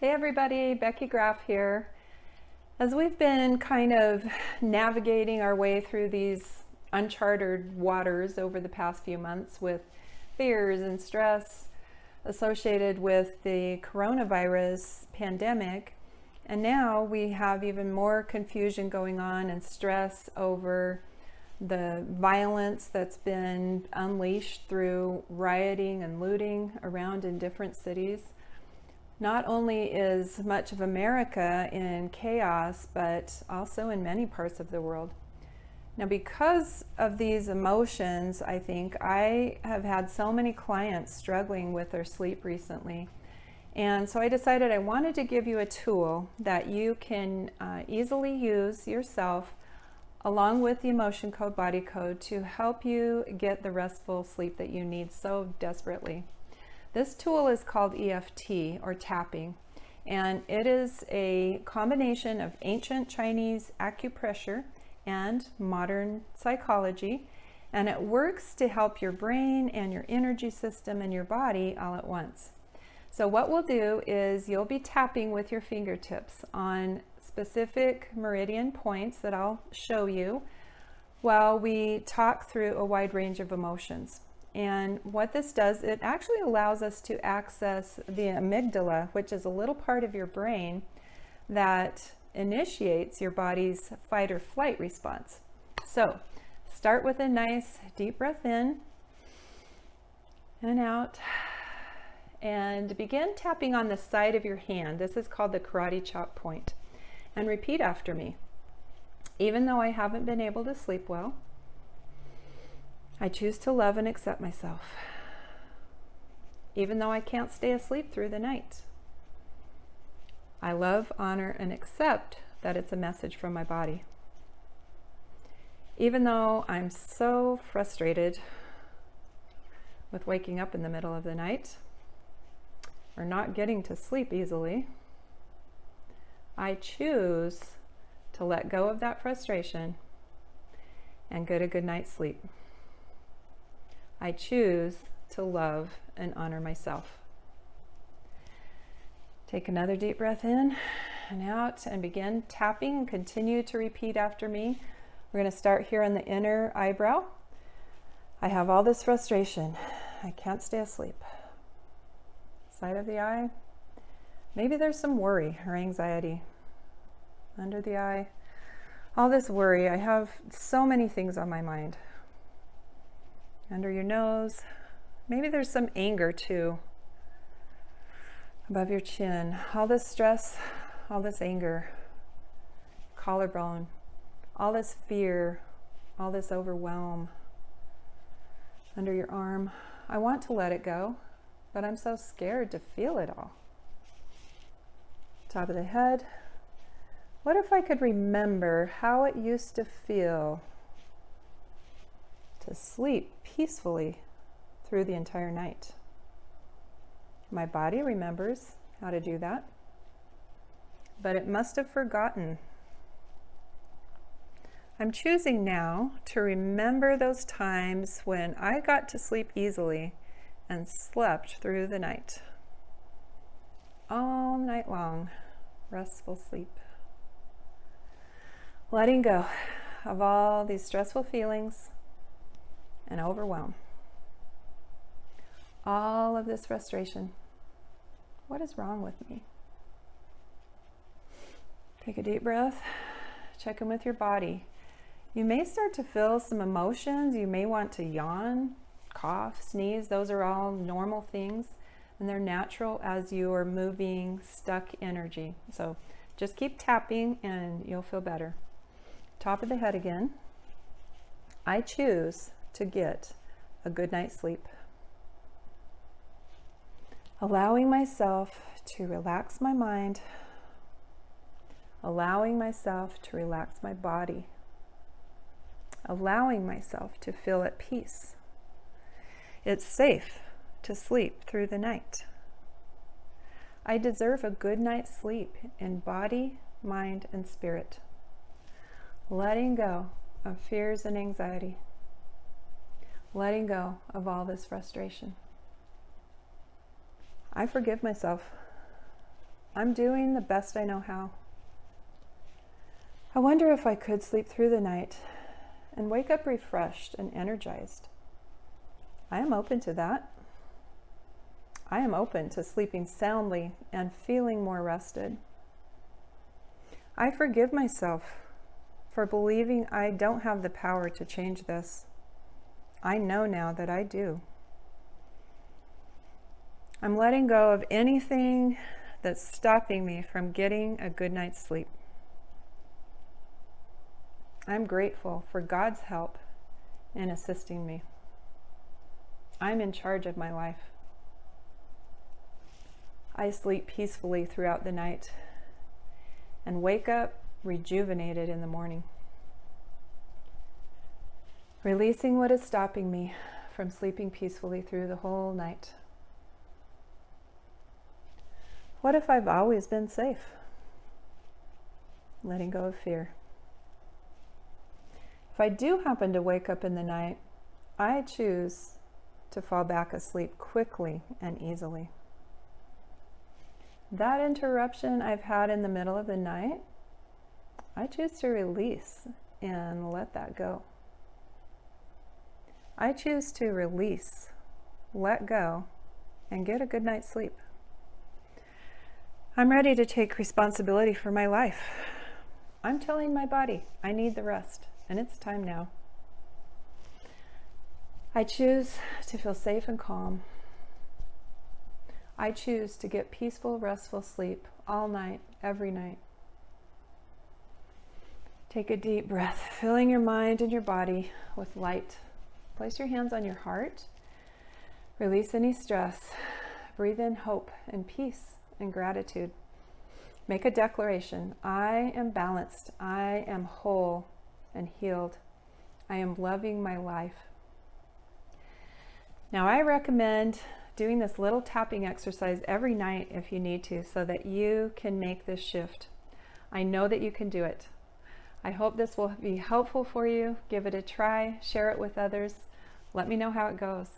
Hey everybody, Becky Graff here. As we've been kind of navigating our way through these uncharted waters over the past few months with fears and stress associated with the coronavirus pandemic, and now we have even more confusion going on and stress over the violence that's been unleashed through rioting and looting around in different cities. Not only is much of America in chaos, but also in many parts of the world. Now, because of these emotions, I think I have had so many clients struggling with their sleep recently. And so I decided I wanted to give you a tool that you can easily use yourself along with the emotion code, body code, to help you get the restful sleep that you need so desperately. This tool is called EFT, or tapping, and it is a combination of ancient Chinese acupressure and modern psychology, and it works to help your brain and your energy system and your body all at once. So what we'll do is you'll be tapping with your fingertips on specific meridian points that I'll show you while we talk through a wide range of emotions. And what this does, it actually allows us to access the amygdala, which is a little part of your brain that initiates your body's fight or flight response. So start with a nice deep breath in and out, and begin tapping on the side of your hand. This is called the karate chop point. And repeat after me. Even though I haven't been able to sleep well, I choose to love and accept myself. Even though I can't stay asleep through the night, I love, honor, and accept that it's a message from my body. Even though I'm so frustrated with waking up in the middle of the night or not getting to sleep easily, I choose to let go of that frustration and get a good night's sleep. I choose to love and honor myself. Take another deep breath in and out and begin tapping. Continue to repeat after me. We're going to start here on the inner eyebrow. I have all this frustration. I can't stay asleep. Side of the eye. Maybe there's some worry or anxiety. Under the eye. All this worry. I have so many things on my mind. Under your nose. Maybe there's some anger too. Above your chin. All this stress, all this anger. Collarbone. All this fear, all this overwhelm. Under your arm. I want to let it go, but I'm so scared to feel it all. Top of the head. What if I could remember how it used to feel to sleep peacefully through the entire night? My body remembers how to do that, but it must have forgotten. I'm choosing now to remember those times when I got to sleep easily and slept through the night. All night long, restful sleep. Letting go of all these stressful feelings and overwhelm. All of this frustration. What is wrong with me? Take a deep breath. Check in with your body. You may start to feel some emotions. You may want to yawn, cough, sneeze. Those are all normal things, and they're natural as you are moving stuck energy. So just keep tapping and you'll feel better. Top of the head again. I choose to get a good night's sleep. Allowing myself to relax my mind. Allowing myself to relax my body. Allowing myself to feel at peace. It's safe to sleep through the night. I deserve a good night's sleep in body, mind, and spirit. Letting go of fears and anxiety. Letting go of all this frustration. I forgive myself. I'm doing the best I know how. I wonder if I could sleep through the night and wake up refreshed and energized. I am open to that. I am open to sleeping soundly and feeling more rested. I forgive myself for believing I don't have the power to change this. I know now that I do. I'm letting go of anything that's stopping me from getting a good night's sleep. I'm grateful for God's help in assisting me. I'm in charge of my life. I sleep peacefully throughout the night and wake up rejuvenated in the morning. Releasing what is stopping me from sleeping peacefully through the whole night. What if I've always been safe? Letting go of fear. If I do happen to wake up in the night, I choose to fall back asleep quickly and easily. That interruption I've had in the middle of the night, I choose to release and let that go. I choose to release, let go, and get a good night's sleep. I'm ready to take responsibility for my life. I'm telling my body I need the rest, and it's time now. I choose to feel safe and calm. I choose to get peaceful, restful sleep all night, every night. Take a deep breath, filling your mind and your body with light. Place your hands on your heart. Release any stress. Breathe in hope and peace and gratitude. Make a declaration. I am balanced. I am whole and healed. I am loving my life. Now, I recommend doing this little tapping exercise every night if you need to, so that you can make this shift. I know that you can do it. I hope this will be helpful for you. Give it a try. Share it with others. Let me know how it goes.